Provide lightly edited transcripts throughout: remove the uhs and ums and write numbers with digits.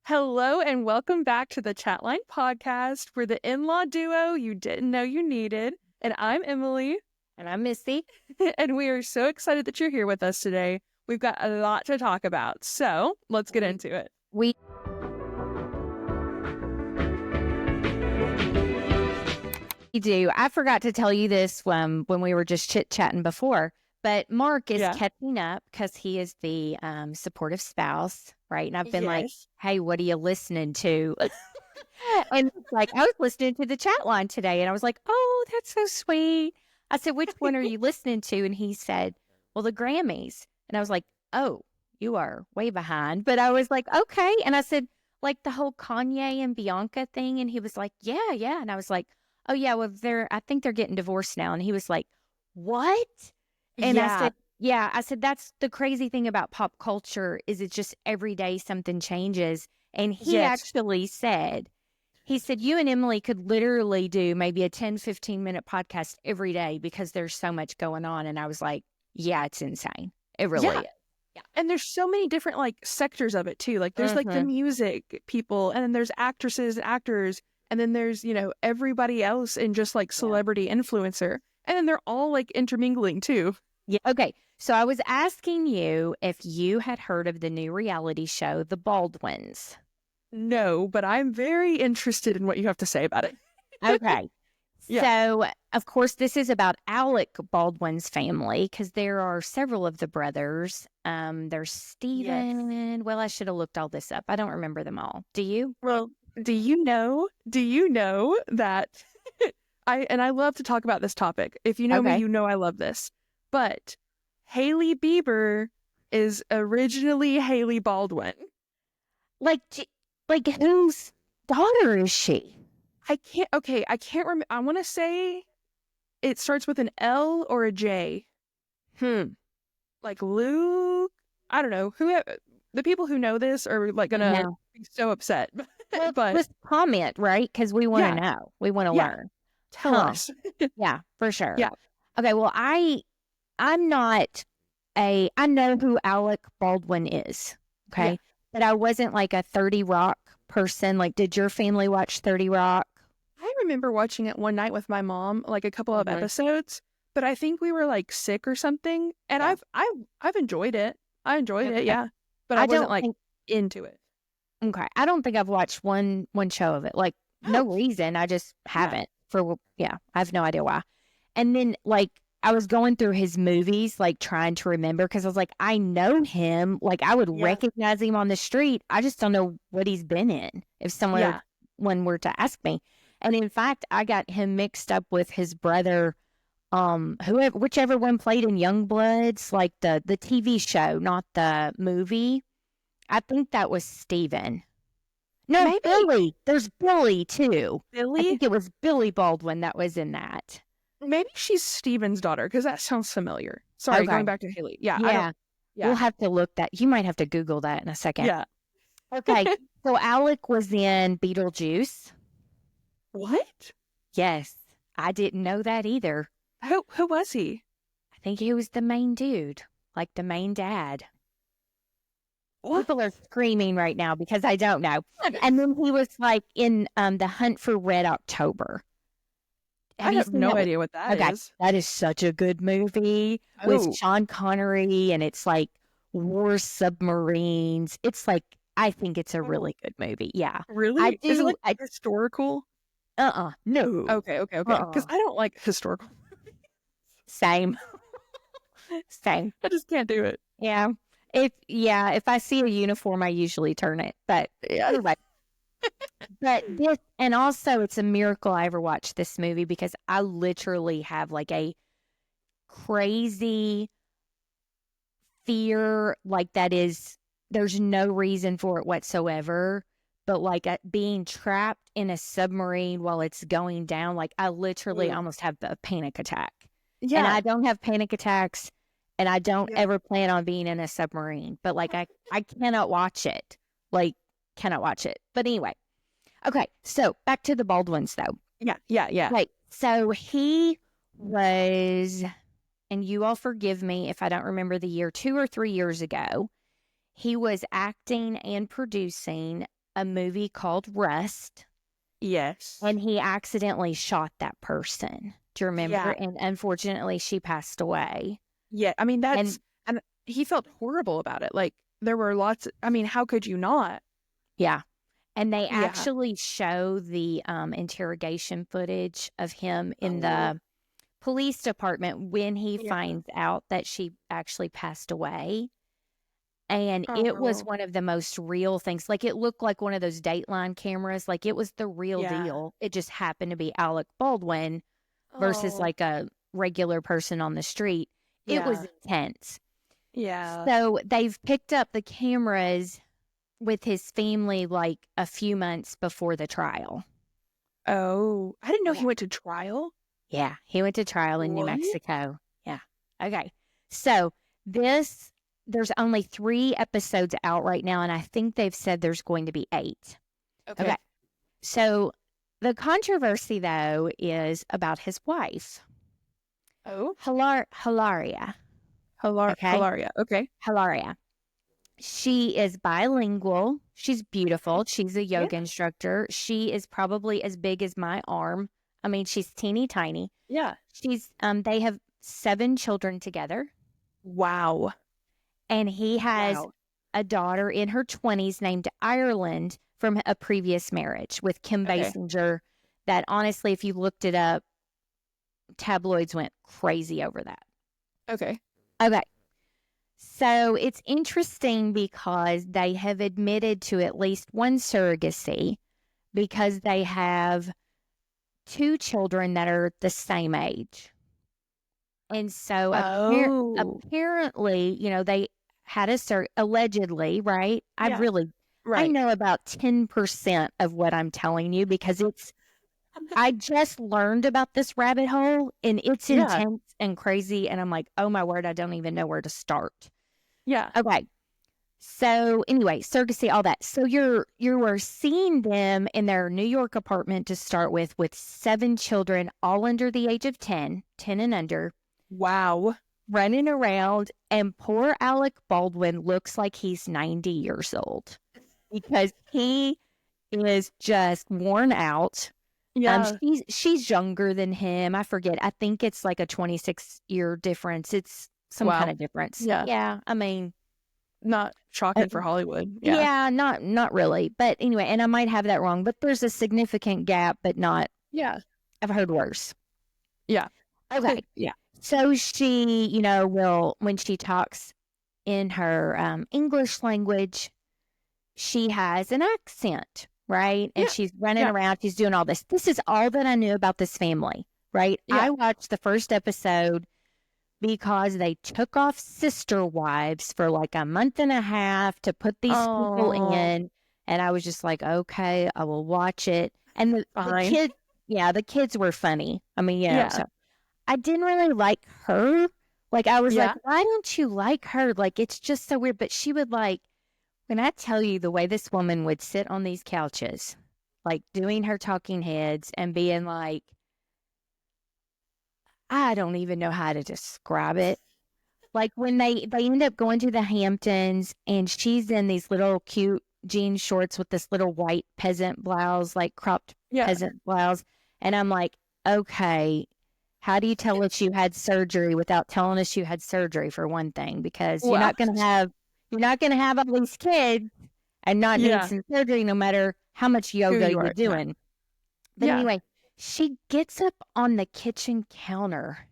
Hello and welcome back to the Chatline podcast. We're the in-law duo you didn't know you needed. And I'm Emily. And I'm Missy. And we are so excited that you're here with us today. We've got a lot to talk about. So let's get into it. We do. I forgot to tell you this when we were just chit-chatting before. But Mark is catching up because he is the supportive spouse, right? And I've been like, hey, what are you listening to? And like, I was listening to the chat line today, and I was like, oh, that's so sweet. I said, which one are you listening to? And he said, well, the Grammys. And I was like, oh, you are way behind. But I was like, okay. And I said, like the whole Kanye and Bianca thing. And he was like, yeah. And I was like, oh, yeah, well, I think they're getting divorced now. And he was like, what? And I said, that's the crazy thing about pop culture is it's just every day something changes. And he actually said, you and Emily could literally do maybe a 10, 15-minute podcast every day because there's so much going on. And I was like, yeah, it's insane. It really is. Yeah. And there's so many different like sectors of it too. Like there's like the music people, and then there's actresses and actors, and then there's, everybody else in just like celebrity influencer. And then they're all like intermingling too. Yeah. Okay. So I was asking you if you had heard of the new reality show, The Baldwins. No, but I'm very interested in what you have to say about it. Okay. So, of course, this is about Alec Baldwin's family because there are several of the brothers. There's Stephen. Yes. Well, I should have looked all this up. I don't remember them all. Do you? Well, do you know that I love to talk about this topic. If you know me, you know I love this. But Hailey Bieber is originally Hailey Baldwin. Like whose daughter is she? I can't remember. I want to say it starts with an L or a J. Like Luke. I don't know. The people who know this are like going to be so upset. Well, but just comment, right? Because we want to know. We want to learn. Tell us. Yeah, for sure. Yeah. Okay, well, I'm not I know who Alec Baldwin is, okay? Yeah. But I wasn't like a 30 Rock person. Like, did your family watch 30 Rock? I remember watching it one night with my mom, like a couple of episodes, but I think we were like sick or something. And I've enjoyed it. I enjoyed it, yeah. But I wasn't like into it. Okay. I don't think I've watched one show of it. Like, no reason. I just haven't. I have no idea why. And then, like, I was going through his movies, like, trying to remember, because I was like, I know him. Like, I would recognize him on the street. I just don't know what he's been in, if someone were to ask me. And in fact, I got him mixed up with his brother, whichever one played in Youngbloods, like the TV show, not the movie. I think that was Steven. No, maybe. Billy. There's Billy, too. Billy? I think it was Billy Baldwin that was in that. Maybe she's Steven's daughter, because that sounds familiar. Sorry, going back to Hailey. Yeah. We'll have to look that. You might have to Google that in a second. Yeah. Okay. So Alec was in Beetlejuice. What? Yes. I didn't know that either. Who was he? I think he was the main dude, like the main dad. What? People are screaming right now because I don't know. And then he was like in The Hunt for Red October. I have no idea what that is. That is such a good movie with Sean Connery, and it's like war submarines. It's like, I think it's a really good movie. Yeah. Really? Is it like historical? No. Okay. Because I don't like historical. Same. I just can't do it. Yeah. If I see a uniform, I usually turn it. But anyway. But this, and also it's a miracle I ever watched this movie because I literally have like a crazy fear, like there's no reason for it whatsoever, but like being trapped in a submarine while it's going down, like I literally almost have a panic attack. Yeah. And I don't have panic attacks, and I don't ever plan on being in a submarine, but like I cannot watch it. Like, cannot watch it. But anyway. Okay, so back to the Baldwins, though. Yeah. Right, so he was, and you all forgive me if I don't remember the year, 2 or 3 years ago, he was acting and producing a movie called Rust. Yes. And he accidentally shot that person. Do you remember? Yeah. And unfortunately, she passed away. Yeah. I mean, and he felt horrible about it. Like, there were lots. I mean, how could you not? Yeah. And they actually show the interrogation footage of him in the police department when he finds out that she actually passed away. And it was one of the most real things. Like, it looked like one of those Dateline cameras. Like, it was the real deal. It just happened to be Alec Baldwin versus like a regular person on the street. It was intense. Yeah. So they've picked up the cameras with his family like a few months before the trial. Oh, I didn't know he went to trial. Yeah, he went to trial in New Mexico. Yeah. Okay. So there's only 3 episodes out right now, and I think they've said there's going to be 8. Okay. So the controversy, though, is about his wife. Oh? Hilaria. Hilaria. Okay. Hilaria. She is bilingual. She's beautiful. She's a yoga instructor. She is probably as big as my arm. I mean, she's teeny tiny. Yeah. She's they have 7 children together. Wow. And he has a daughter in her 20s named Ireland from a previous marriage with Kim Basinger that, honestly, if you looked it up, tabloids went crazy over that. Okay. So it's interesting because they have admitted to at least one surrogacy because they have 2 children that are the same age. And so apparently, they had allegedly, right? Yeah. I know about 10% of what I'm telling you because I just learned about this rabbit hole and it's intense and crazy. And I'm like, oh my word, I don't even know where to start. Yeah. Okay. So anyway, surrogacy, all that. So you were seeing them in their New York apartment to start with 7 children, all under the age of 10 and under. Wow. Running around, and poor Alec Baldwin looks like he's 90 years old because he is just worn out. Yeah. She's younger than him. I forget. I think it's like a 26-year difference. It's some kind of difference. Yeah. I mean, not shocking for Hollywood. Yeah, not really. But anyway, and I might have that wrong, but there's a significant gap, but not. Yeah. I've heard worse. Yeah. Okay. Yeah. So she, will, when she talks in her English language, she has an accent, right? And she's running around, she's doing all this. This is all that I knew about this family, right? Yeah. I watched the first episode because they took off sister wives for like a month and a half to put these people in. And I was just like, okay, I will watch it. And the kids were funny. I mean, so I didn't really like her. Like, I was like, why don't you like her? Like, it's just so weird. But she would when I tell you the way this woman would sit on these couches, like doing her talking heads and being like, I don't even know how to describe it. Like when they end up going to the Hamptons and she's in these little cute jean shorts with this little white peasant blouse, like cropped peasant blouse. And I'm like, okay, how do you tell us you had surgery without telling us you had surgery, for one thing? Because you're not going to have all these kids and not need some surgery no matter how much yoga you're doing. Yeah. But anyway, she gets up on the kitchen counter.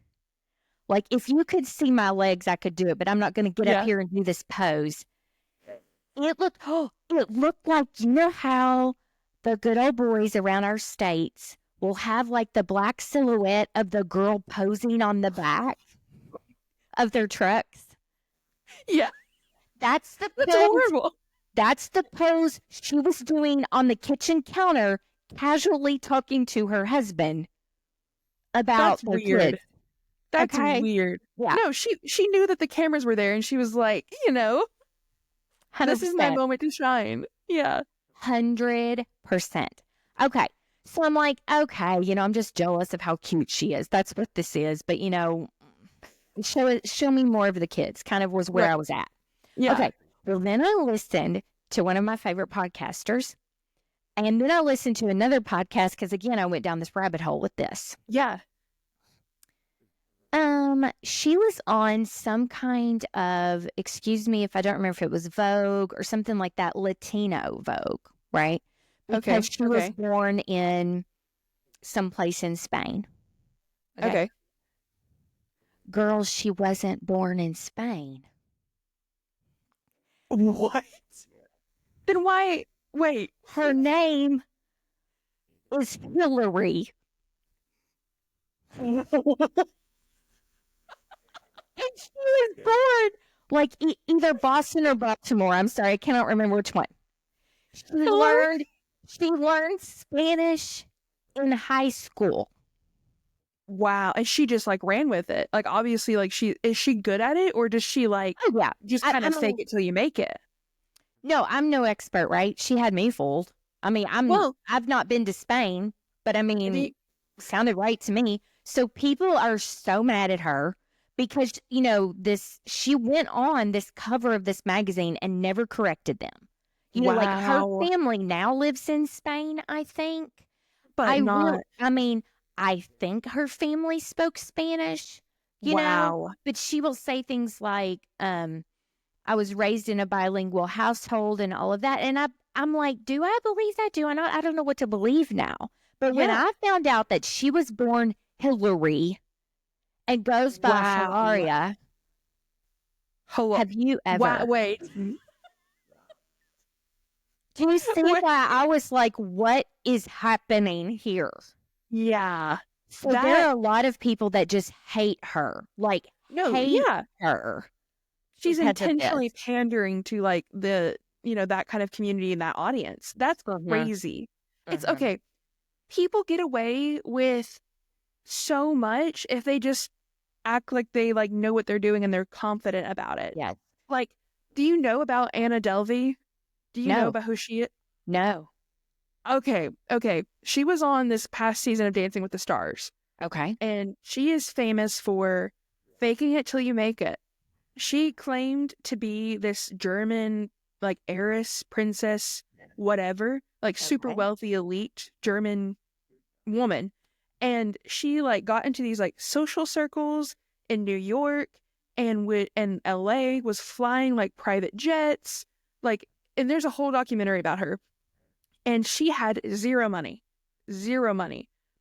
Like, if you could see my legs, I could do it, but I'm not going to get up here and do this pose. It looked like, how the good old boys around our states will have like the black silhouette of the girl posing on the back of their trucks. Yeah. That's horrible. That's the pose she was doing on the kitchen counter, casually talking to her husband about the kids. That's weird. Yeah. No, she knew that the cameras were there and she was like, 100%. This is my moment to shine. Yeah. 100%. Okay. So I'm like, okay, I'm just jealous of how cute she is. That's what this is. But, show me more of the kids kind of was where I was at. Yeah. Okay. Well, then I listened to one of my favorite podcasters, And then I listened to another podcast because, again, I went down this rabbit hole with this. Yeah. She was on some kind of, excuse me if I don't remember if it was Vogue or something like that, Latino Vogue, right? Because she was born in someplace in Spain. Okay. Girls, she wasn't born in Spain. What? Then why? Wait. Her name is Hillary. And she was born like either Boston or Baltimore. I'm sorry, I cannot remember which one. She learned Spanish in high school. Wow. And she just like ran with it. Like obviously, like is she good at it, or does she like just kind of fake it till you make it? No, I'm no expert, right? She had me fooled. I mean, I've not been to Spain, but I mean, sounded right to me. So people are so mad at her because, you know, she went on this cover of this magazine and never corrected them. You know, like her family now lives in Spain, I think. But I think her family spoke Spanish, you know, but she will say things like, I was raised in a bilingual household and all of that. And I'm like, do I believe that? Do I not? I don't know what to believe now. But when I found out that she was born Hillary and goes by Hilaria, have you ever? Wait. Do you see why I was like, what is happening here? Yeah. So there are a lot of people that just hate her. Like, hate her. She's intentionally pandering to like that kind of community and that audience. That's crazy. It's okay. People get away with so much if they just act like they like know what they're doing and they're confident about it. Yeah. Like, do you know about Anna Delvey? Do you know about who she is? No. Okay. She was on this past season of Dancing with the Stars. Okay. And she is famous for faking it till you make it. She claimed to be this German, like, heiress, princess, whatever, like, super wealthy, elite German woman. And she, like, got into these, like, social circles in New York and LA, was flying, like, private jets, like, and there's a whole documentary about her. And she had zero money.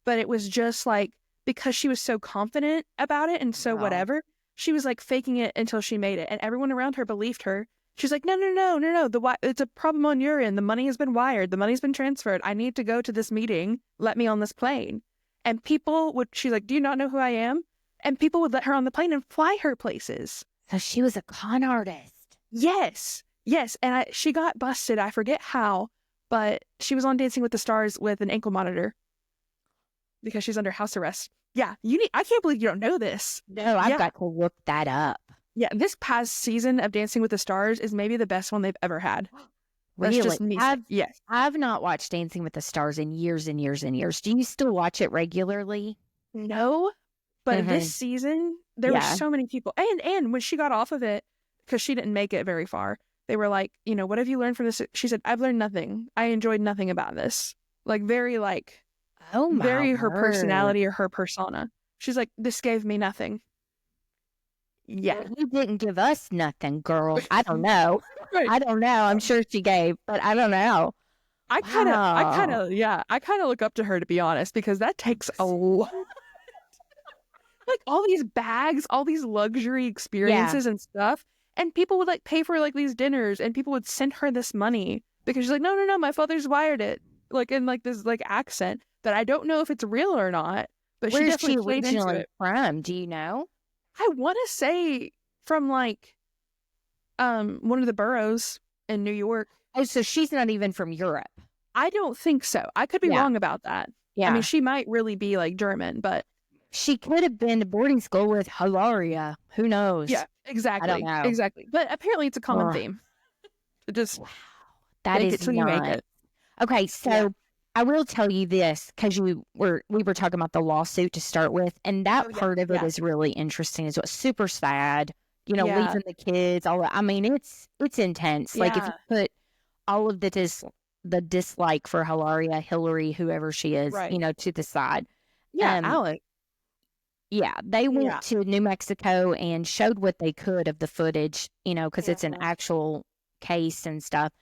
But it was just, like, because she was so confident about it and so whatever, she was like faking it until she made it. And everyone around her believed her. She's like, no. It's a problem on your end. The money has been wired. The money's been transferred. I need to go to this meeting. Let me on this plane. And she's like, do you not know who I am? And people would let her on the plane and fly her places. So she was a con artist. Yes. And she got busted. I forget how, but she was on Dancing with the Stars with an ankle monitor because she's under house arrest. Yeah, I can't believe you don't know this. No, I've got to look that up. Yeah, this past season of Dancing with the Stars is maybe the best one they've ever had. Really? That's just me. I've not watched Dancing with the Stars in years and years and years. Do you still watch it regularly? No, but this season, there were so many people. And when she got off of it, because she didn't make it very far, they were like, what have you learned from this? She said, I've learned nothing. I enjoyed nothing about this. Like, very like... Oh my very her word. personality or her persona. She's like, this gave me nothing. Yeah. Well, you didn't give us nothing, girl. I don't know. Right. I don't know. I'm sure she gave, but I don't know. I kind of look up to her, to be honest, because that takes a lot. Like all these bags, all these luxury experiences and stuff. And people would like pay for like these dinners and people would send her this money because she's like, no, my father's wired it. Like in like this like accent that I don't know if it's real or not, but she definitely played into it. From? Do you know? I want to say from like one of the boroughs in New York. Oh, so she's not even from Europe. I don't think so. I could be wrong about that. Yeah. I mean, she might really be like German, but she could have been to boarding school with Hilaria. Who knows? Yeah, exactly. I don't know. Exactly. But apparently it's a common theme. Just that is till you make it. Okay, so I will tell you this because we were talking about the lawsuit to start with, and that part of it is really interesting. It's super sad, leaving the kids. All that. I mean, it's intense. Like if you put all of this the dislike for Hillary, whoever she is, Right. to the side. Yeah, Alec. Yeah, they went Yeah. to New Mexico and showed what they could of the footage, because it's an actual case and stuff.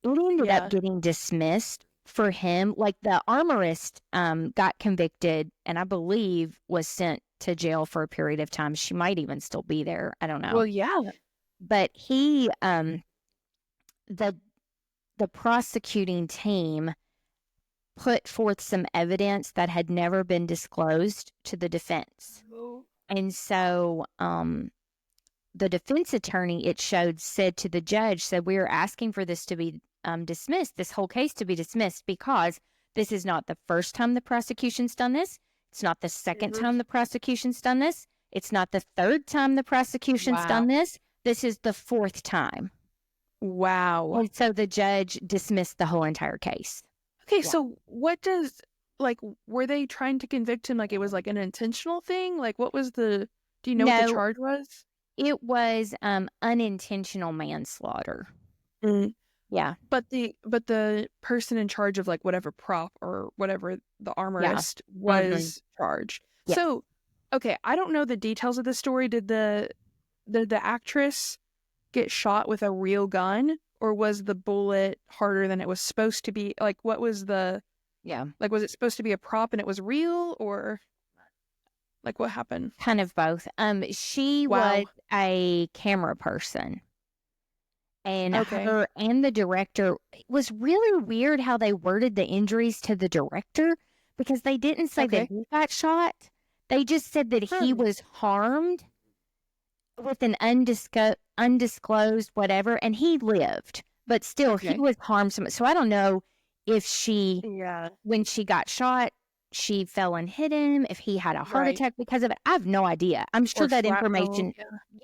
It ended up getting dismissed for him. Like the armorist got convicted and I believe was sent to jail for a period of time. She might even still be there. I don't know. Well, yeah. But he, the prosecuting team put forth some evidence that had never been disclosed to the defense. And so the defense attorney, it showed, said to the judge, said, we are asking for this to be dismissed, this whole case to be dismissed, because this is not the first time the prosecution's done this. It's not the second time the prosecution's done this. It's not the third time the prosecution's done this. This is the fourth time. Wow. And so the judge dismissed the whole entire case. Okay, so what does, like, were they trying to convict him like it was like an intentional thing? Like, what was do you know what the charge was? It was unintentional manslaughter. Mm. Yeah. But the person in charge of like whatever prop or whatever the armorist was charged. Yeah. So, okay, I don't know the details of the story. Did the actress get shot with a real gun, or was the bullet harder than it was supposed to be? Like, what was like, was it supposed to be a prop and it was real, or like what happened? Kind of both. She was a camera person. And her and the director, it was really weird how they worded the injuries to the director, because they didn't say that he got shot. They just said that he was harmed with an undisclosed whatever, and he lived, but still he was harmed so much. So I don't know if she, when she got shot, she fell and hit him, if he had a heart attack because of it. I have no idea. I'm sure that information.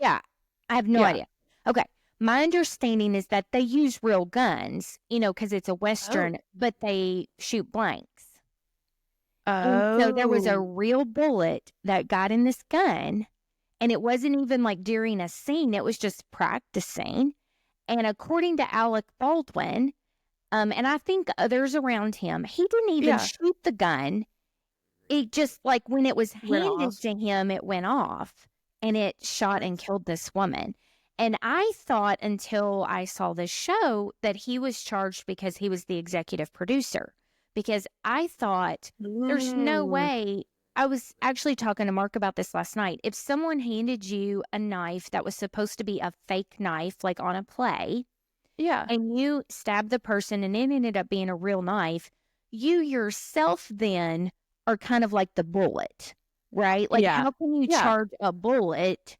I have no idea. Okay. My understanding is that they use real guns, because it's a Western, but they shoot blanks. And so there was a real bullet that got in this gun, and it wasn't even like during a scene. It was just practicing. And according to Alec Baldwin, and I think others around him, he didn't even shoot the gun. It just, like, when it was handed to him, it went off, and it shot and killed this woman. And I thought, until I saw this show, that he was charged because he was the executive producer. Because I thought, there's no way. I was actually talking to Mark about this last night. If someone handed you a knife that was supposed to be a fake knife, like on a play, and you stabbed the person and it ended up being a real knife, you yourself then are kind of like the bullet, right? Like, how can you charge a bullet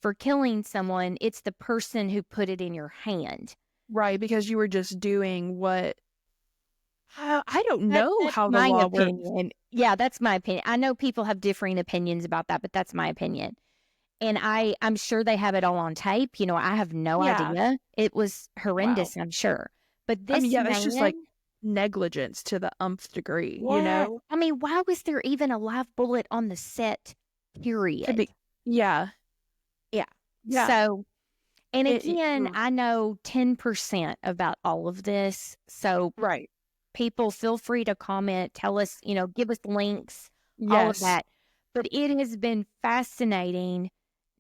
for killing someone? It's the person who put it in your hand. Right, because you were just doing what... I don't know how the law works. Yeah, that's my opinion. I know people have differing opinions about that, but that's my opinion. And I'm sure they have it all on tape. I have no idea. It was horrendous, I'm sure. But this that's just like negligence to the nth degree, I mean, why was there even a live bullet on the set, period? Yeah. So, and again, I know 10% about all of this. So people, feel free to comment, tell us, give us links, all of that. But it has been fascinating,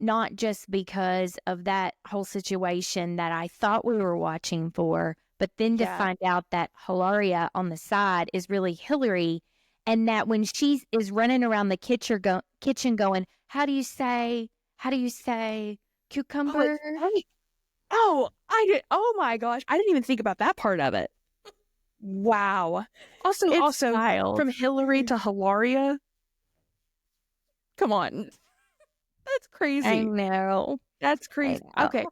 not just because of that whole situation that I thought we were watching for, but then to find out that Hilaria on the side is really Hillary, and that when she is running around the kitchen going, how do you say cucumber? Oh my gosh. I didn't even think about that part of it. Wow. Also wild. From Hillary to Hilaria. Come on. That's crazy. I know. That's crazy. Okay.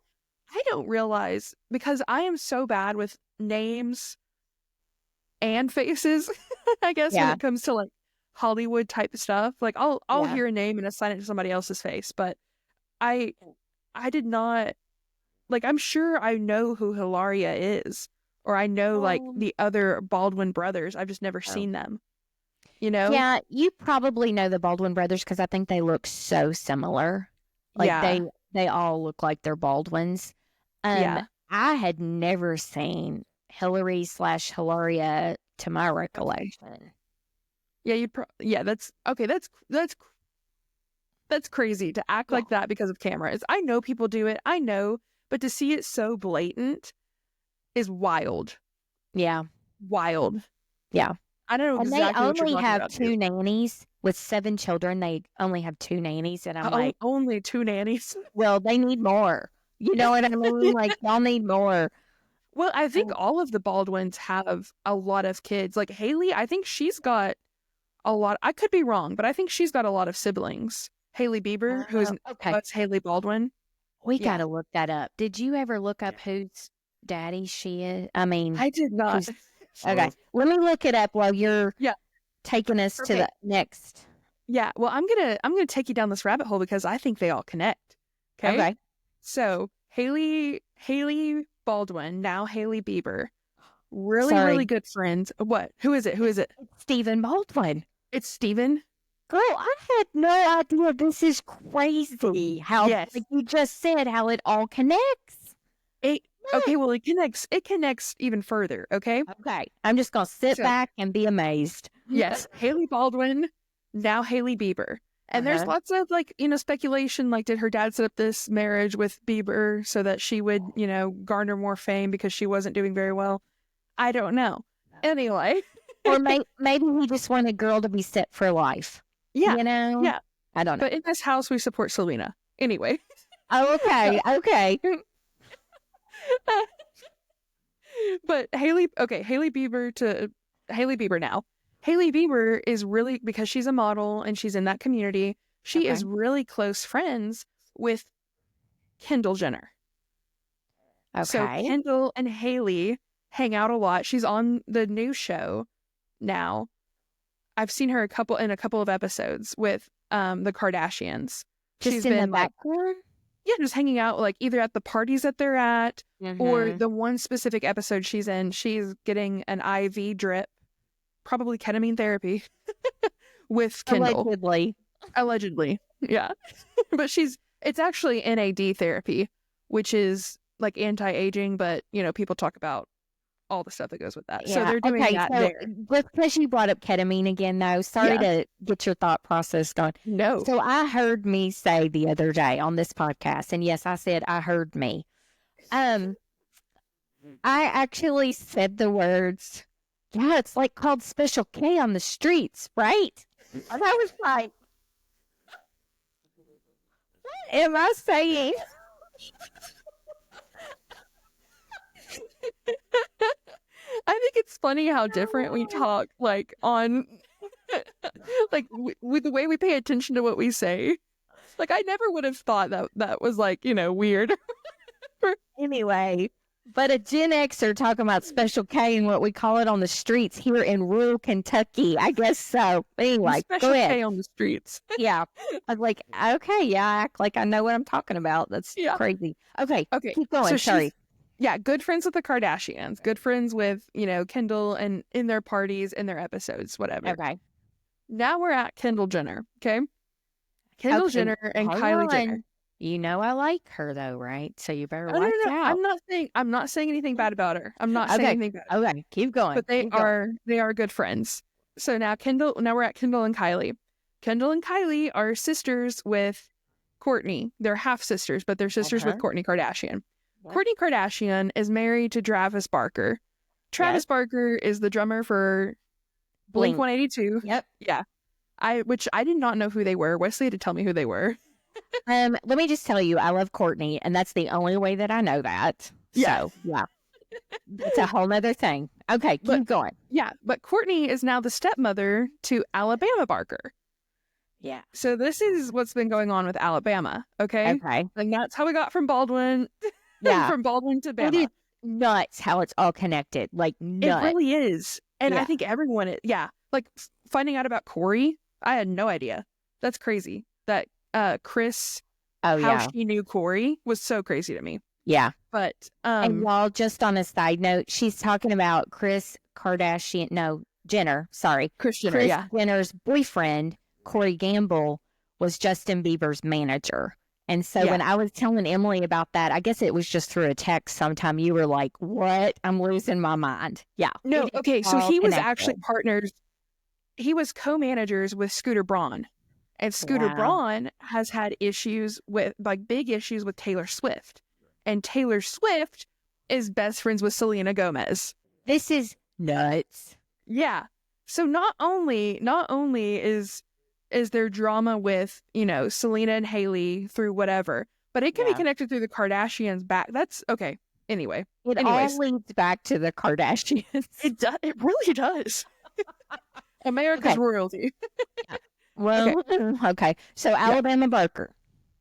I don't realize, because I am so bad with names and faces, I guess, when it comes to like Hollywood type stuff. Like I'll hear a name and assign it to somebody else's face, but I did not, like, I'm sure I know who Hilaria is, or I know like the other Baldwin brothers. I've just never seen them. Yeah, you probably know the Baldwin brothers because I think they look so similar. Like they all look like they're Baldwins. I had never seen Hillary/Hilaria to my recollection. Yeah, that's okay. That's crazy to act like that because of cameras. I know people do it. I know, but to see it so blatant is wild. Yeah. Wild. Yeah. I don't know exactly what you're talking about. They only have 2 nannies with 7 children. They only have 2 nannies. And I'm like, only 2 nannies? Well, they need more. You know what I mean? Like, y'all need more. Well, I think all of the Baldwins have a lot of kids. Like Haley, I think she's got a lot. I could be wrong, but I think she's got a lot of siblings. Haley Bieber, who's that's Haley Baldwin. We got to look that up. Did you ever look up whose daddy she is? I mean, I did not. Okay. Let me look it up while you're taking us to the next. Yeah. Well, I'm gonna take you down this rabbit hole because I think they all connect. Okay. So Haley Baldwin, now Haley Bieber, really good friends. What? Who is it? It's Stephen Baldwin. It's Stephen. Girl, I had no idea. This is crazy. How, like you just said, how it all connects. Okay, well, it connects even further, okay? Okay. I'm just going to sit back and be amazed. Yes. Haley Baldwin, now Haley Bieber. And there's lots of, like, speculation, like, did her dad set up this marriage with Bieber so that she would, garner more fame because she wasn't doing very well? I don't know. Anyway. Or maybe he just wanted a girl to be set for life. Yeah. Yeah. I don't know. But in this house, we support Selena. Anyway. Okay. But Haley Bieber now. Haley Bieber is really, because she's a model and she's in that community, she is really close friends with Kendall Jenner. Okay. So Kendall and Haley hang out a lot. She's on the new show now. I've seen her in a couple of episodes with the Kardashians. She's in the background? Yeah, just hanging out, like either at the parties that they're at or the one specific episode she's in, she's getting an IV drip, probably ketamine therapy, with Kendall. Allegedly. Yeah. But it's actually NAD therapy, which is like anti-aging, but, people talk about all the stuff that goes with that. Yeah. So they're doing that there. Because you brought up ketamine again, though, sorry to get your thought process going. No. So I heard me say the other day on this podcast, and yes, I said I heard me. I actually said the words, it's like called Special K on the streets, right? And I was like, what am I saying? I think it's funny how different we talk, like on, like with the way we pay attention to what we say. Like I never would have thought that was like, weird. Anyway, but a Gen Xer talking about Special K and what we call it on the streets here in rural Kentucky. I guess so. Anyway, Special go ahead. K on the streets. Yeah. I was like, okay, I act like I know what I'm talking about. That's crazy. Okay. Keep going. Sorry. Yeah, good friends with the Kardashians. Good friends with, Kendall and in their parties, in their episodes, whatever. Okay. Now we're at Kendall Jenner, okay? Kendall Jenner and Kylie Jenner. You know I like her though, right? So you better watch out. I'm not saying anything bad about her. I'm not saying anything bad. Okay, keep going. But they are good friends. So now we're at Kendall and Kylie. Kendall and Kylie are sisters with Kourtney. They're half sisters, but they're sisters with Kourtney Kardashian. Kourtney Kardashian is married to Travis Barker. Travis Barker is the drummer for Blink 182. Yep. Yeah. Which I did not know who they were. Wesley had to tell me who they were. Let me just tell you, I love Kourtney, and that's the only way that I know that. Yeah. So, yeah. It's a whole nother thing. Okay, keep going. Yeah, but Kourtney is now the stepmother to Alabama Barker. Yeah. So this is what's been going on with Alabama, okay? Okay. And that's how we got from Baldwin from Baldwin to Bama. It is nuts how it's all connected. Like, nuts. It really is. And I think everyone, like finding out about Corey, I had no idea. That's crazy. That Chris, how she knew Corey was so crazy to me. Yeah. But, and y'all, just on a side note, she's talking about Jenner, sorry. Kris Jenner, Jenner's boyfriend, Corey Gamble, was Justin Bieber's manager. And so when I was telling Emily about that, I guess it was just through a text sometime, you were like, what? I'm losing my mind. Yeah. No, okay. So he was actually connected. partners. He was co-managers with Scooter Braun. And Scooter Braun has had issues with, like, big issues with Taylor Swift. And Taylor Swift is best friends with Selena Gomez. This is nuts. Yeah. So not only is there drama with, Selena and Hailey through whatever, but it can be connected through the Kardashians back. That's okay. Anyway. All leads back to the Kardashians. It does. It really does. America's royalty. Well, okay. So Alabama Barker.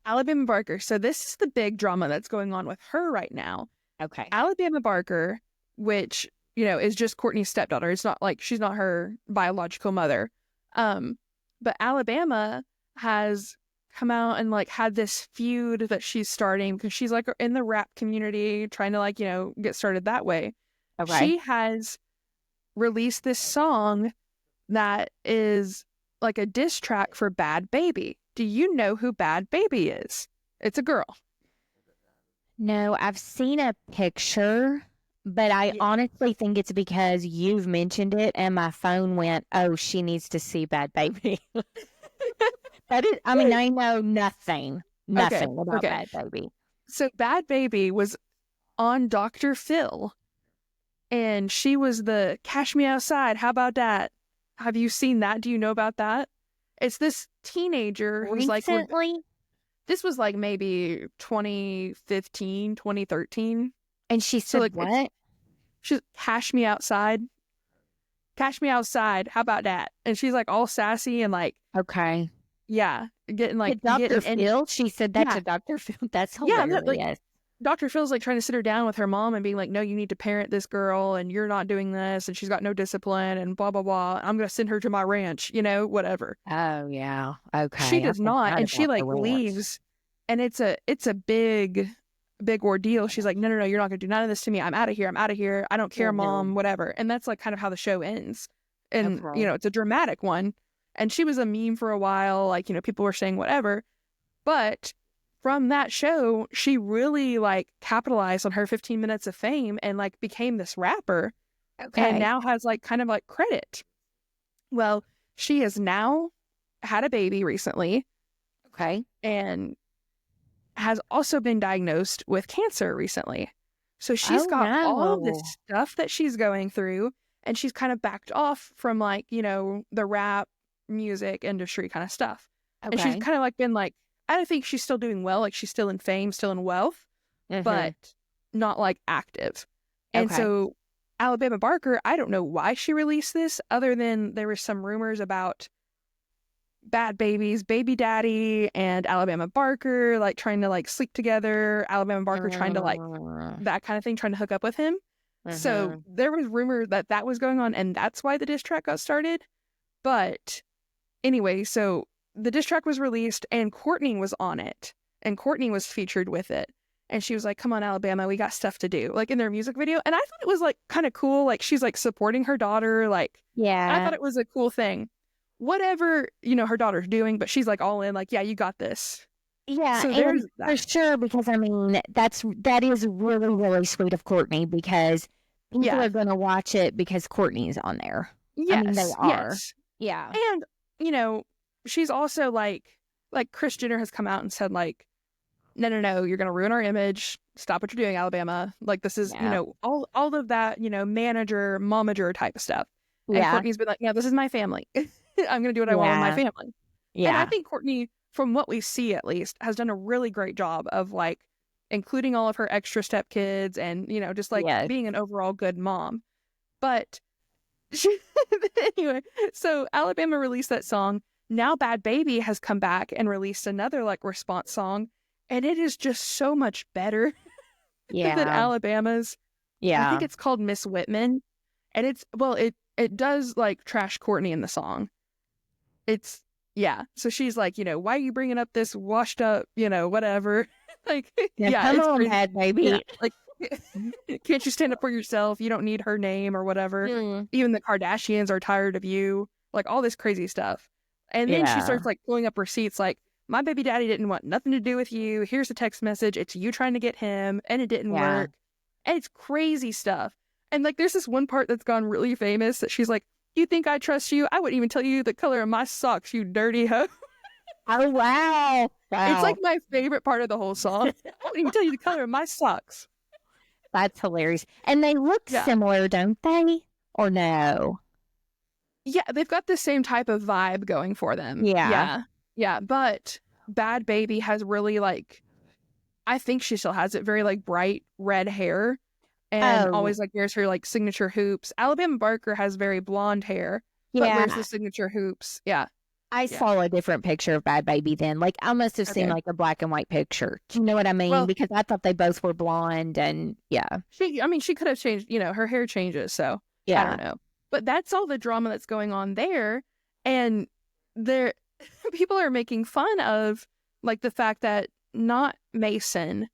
Alabama Barker. So this is the big drama that's going on with her right now. Okay. Alabama Barker, which, is just Courtney's stepdaughter. It's not like she's not her biological mother. But Alabama has come out and like had this feud that she's starting because she's like in the rap community trying to like, get started that way. Okay. She has released this song that is like a diss track for Bad Baby. Do you know who Bad Baby is? It's a girl. No, I've seen a picture, but I honestly think it's because you've mentioned it and my phone went, oh, she needs to see Bad Baby. I know nothing about Bad Baby. So Bad Baby was on Dr. Phil, and she was the Cash Me Outside. How about that? Have you seen that? Do you know about that? It's this teenager who's recently? This was like maybe 2015, 2013. And she said, like, what? She's Cash Me Outside. Cash Me Outside. How about that? And she's like all sassy and like, okay. Yeah. Getting like Dr. Phil. She said that to Dr. Phil. That's hilarious. Yeah, like, Dr. Phil's like trying to sit her down with her mom and being like, no, you need to parent this girl and you're not doing this and she's got no discipline and blah, blah, blah. I'm going to send her to my ranch, whatever. Oh, yeah. Okay. She does not. And she like leaves and it's a big ordeal. She's like, no, you're not going to do none of this to me. I'm out of here. I don't care, Mom, whatever. And that's like kind of how the show ends. And, it's a dramatic one. And she was a meme for a while. Like, people were saying whatever. But from that show, she really like capitalized on her 15 minutes of fame and like became this rapper. Okay. And now has like kind of like credit. Well, she has now had a baby recently. Okay. And has also been diagnosed with cancer recently. So she's got all this stuff that she's going through, and she's kind of backed off from like, the rap music industry kind of stuff. Okay. And she's kind of like been like, I don't think she's still doing well. Like she's still in fame, still in wealth, but not like active. And so Alabama Barker, I don't know why she released this other than there were some rumors about Bad Baby's baby daddy and Alabama Barker like trying to like sleep together. Alabama Barker trying to like that kind of thing, trying to hook up with him. So there was rumor that was going on, and that's why the diss track got started. But anyway, so the diss track was released and Courtney was on it, and Courtney was featured with it. And she was like, come on, Alabama, we got stuff to do, like in their music video. And I thought it was like kind of cool. Like she's like supporting her daughter. Like, I thought it was a cool thing. Whatever, her daughter's doing, but she's like all in, like, yeah, you got this. Yeah, so there's for sure, because that is really, really sweet of Courtney, because people are going to watch it because Courtney's on there. Yes, they are. Yes. Yeah. And, she's also like Kris Jenner has come out and said like, no, you're going to ruin our image. Stop what you're doing, Alabama. Like this is, all of that, manager, momager type of stuff. And Courtney's been like, this is my family. I'm going to do what I want with my family. Yeah. And I think Courtney, from what we see at least, has done a really great job of like including all of her extra stepkids and, just like being an overall good mom. But anyway, so Alabama released that song. Now Bad Baby has come back and released another like response song, and it is just so much better than Alabama's. Yeah. I think it's called Miss Whitman. And it does like trash Courtney in the song. So she's like, why are you bringing up this washed up, whatever. Like, come on, Bad Baby. Yeah, like, can't you stand up for yourself? You don't need her name or whatever. Even the Kardashians are tired of you. Like all this crazy stuff. And then she starts like pulling up receipts like, my baby daddy didn't want nothing to do with you. Here's a text message. It's you trying to get him, and it didn't work. And it's crazy stuff. And like, there's this one part that's gone really famous that she's like, you think I trust you? I wouldn't even tell you the color of my socks, you dirty hoe. Oh, wow. It's like my favorite part of the whole song. I wouldn't even tell you the color of my socks. That's hilarious. And they look similar, don't they? Or no? Yeah, they've got the same type of vibe going for them. Yeah. Yeah. But Bad Baby has really like, I think she still has it, very like bright red hair. And always like wears her like signature hoops. Alabama Barker has very blonde hair, but wears the signature hoops. Yeah. I saw a different picture of Bad Baby then. Like, I must have seen like a black and white picture. Do you know what I mean? Well, because I thought they both were blonde and she could have changed, her hair changes. So I don't know. But that's all the drama that's going on there. And there, people are making fun of like the fact that not Mason,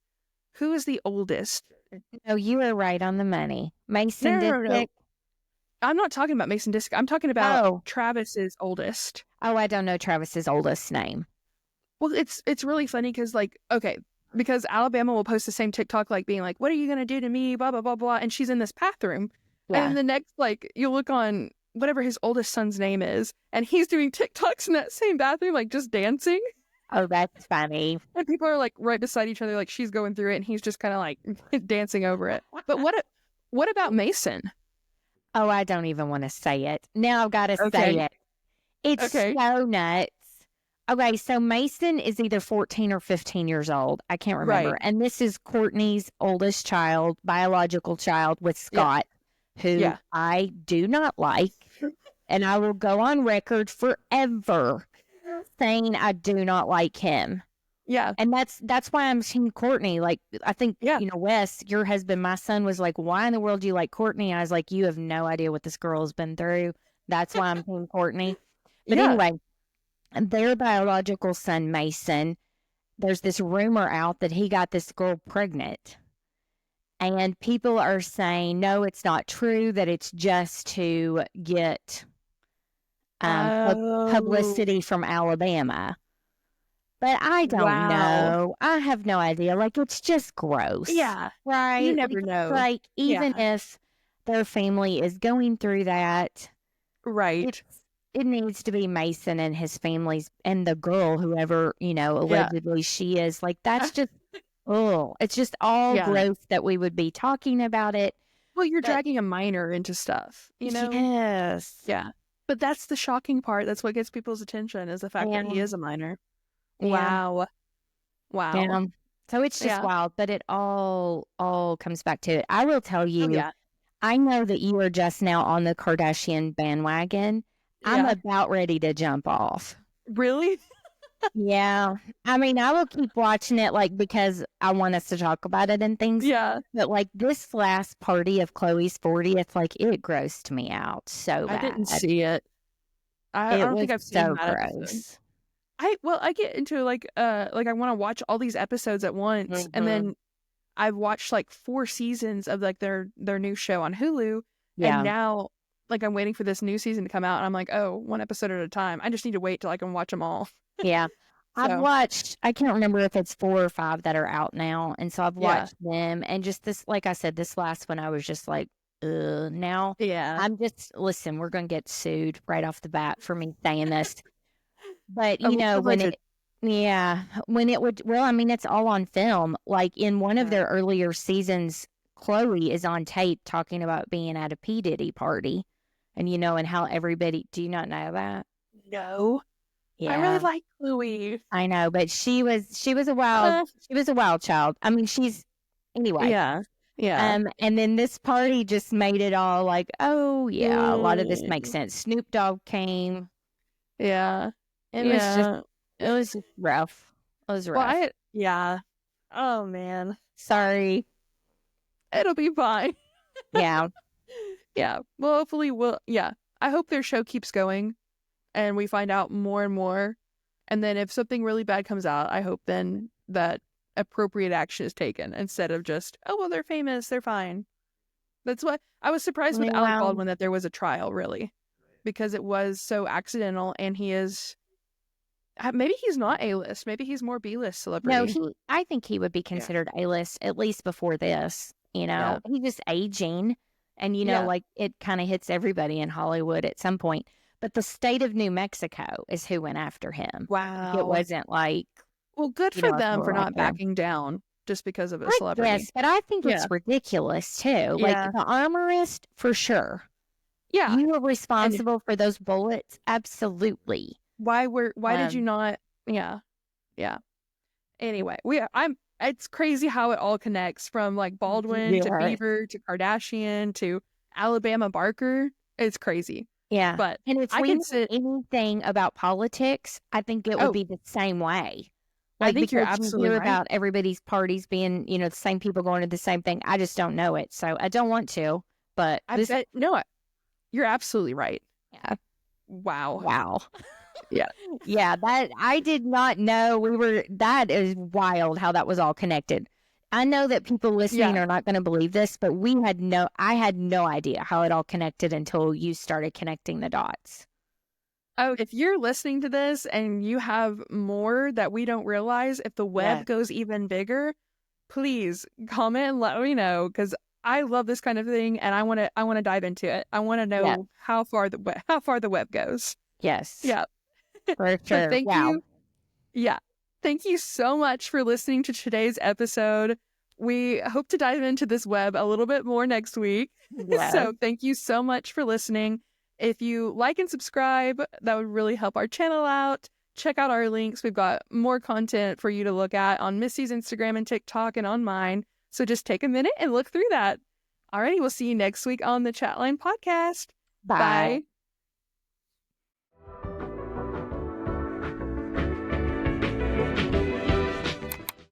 who is the oldest. No, you were right on the money. Mason Disick. No. I'm not talking about Mason Disick. I'm talking about Travis's oldest. Oh, I don't know Travis's oldest name. Well, it's really funny because Alabama will post the same TikTok like being like, what are you going to do to me? Blah, blah, blah, blah. And she's in this bathroom. Yeah. And the next, like, you look on whatever his oldest son's name is, and he's doing TikToks in that same bathroom, like just dancing. Oh, that's funny. And people are like right beside each other, like she's going through it and he's just kind of like dancing over it. But what about Mason? Oh, I don't even want to say it. Now I've got to say it. It's so nuts. Okay, so Mason is either 14 or 15 years old. I can't remember. Right. And this is Courtney's oldest child, biological child with Scott, who I do not like. And I will go on record forever saying I do not like him. Yeah. And that's why I'm seeing Courtney. Like, I think, Wes, your husband, my son was like, why in the world do you like Courtney? I was like, you have no idea what this girl has been through. That's why I'm seeing Courtney. But anyway, their biological son, Mason, there's this rumor out that he got this girl pregnant. And people are saying, no, it's not true, that it's just to get publicity from Alabama. But I don't know. I have no idea. Like, it's just gross. Yeah. Right? You never know. Like, even if their family is going through that. Right. It needs to be Mason and his family's and the girl, whoever, allegedly she is. Like, that's just, it's just all gross that we would be talking about it. Well, you're dragging a minor into stuff, Yes. Yeah. But that's the shocking part. That's what gets people's attention, is the fact that he is a minor. Yeah. Wow. Yeah. So it's just wild, but it all comes back to it. I will tell you, I know that you are just now on the Kardashian bandwagon. I'm about ready to jump off. Really? Yeah. I mean, I will keep watching it, like, because I want us to talk about it and things. Yeah. But, like, this last party of Chloe's 40th, like, it grossed me out so bad. I didn't see it. I don't think I've seen that gross. I get into, like I want to watch all these episodes at once. And then I've watched, like, 4 seasons of, like, their new show on Hulu. Yeah. And now, like, I'm waiting for this new season to come out, and I'm like, oh, 1 episode at a time. I just need to wait till I can watch them all. Yeah. I've watched, I can't remember if it's 4 or 5 that are out now. And so I've watched them. And just this, like I said, this last one, I was just like, now. Yeah. I'm just, listen, we're going to get sued right off the bat for me saying this. But, when it would, well, I mean, it's all on film. Like, in one of their earlier seasons, Chloe is on tape talking about being at a P. Diddy party. And, and how everybody, do you not know that? No. Yeah. I really like Chloe. I know, but she was a wild child. I mean, anyway. Yeah. Yeah. And then this party just made it all like, oh yeah, a lot of this makes sense. Snoop Dogg came. Yeah. It was just rough. It was rough. Well, oh man. Sorry. It'll be fine. Yeah. Yeah. Well, hopefully I hope their show keeps going and we find out more and more. And then if something really bad comes out, I hope then that appropriate action is taken instead of just, oh, well, they're famous, they're fine. That's what I was surprised with Alec Baldwin, that there was a trial, really, because it was so accidental, and he is maybe he's not A-list. Maybe he's more B-list celebrity. No, I think he would be considered A-list at least before this. Yeah. He's just aging, and like it kind of hits everybody in Hollywood at some point. But the state of New Mexico is who went after him. Wow. It wasn't like, well, good for them for not backing down just because of a celebrity. Yes, but I think it's ridiculous too. Like the armorist, for sure. Yeah, you were responsible for those bullets. Absolutely. Why did you not? Yeah. Anyway, it's crazy how it all connects from like Baldwin to Bieber to Kardashian to Alabama Barker. It's crazy. Yeah. But and if we knew anything about politics, I think it would be the same way. I think you're absolutely right. About everybody's parties being, the same people going to the same thing. I just don't know it. So I don't want to, but you're absolutely right. Yeah. Wow. Yeah. Yeah, that I did not know that is wild how that was all connected. I know that people listening are not going to believe this, but I had no idea how it all connected until you started connecting the dots. Oh, if you're listening to this and you have more that we don't realize, if the web goes even bigger, please comment and let me know, because I love this kind of thing and I want to dive into it. I want to know how far the web goes. Yes. Yeah. For sure. Thank you. Yeah. Thank you so much for listening to today's episode. We hope to dive into this web a little bit more next week. Yes. So thank you so much for listening. If you like and subscribe, that would really help our channel out. Check out our links. We've got more content for you to look at on Missy's Instagram and TikTok and on mine. So just take a minute and look through that. Alrighty, we'll see you next week on the Chatline podcast. Bye.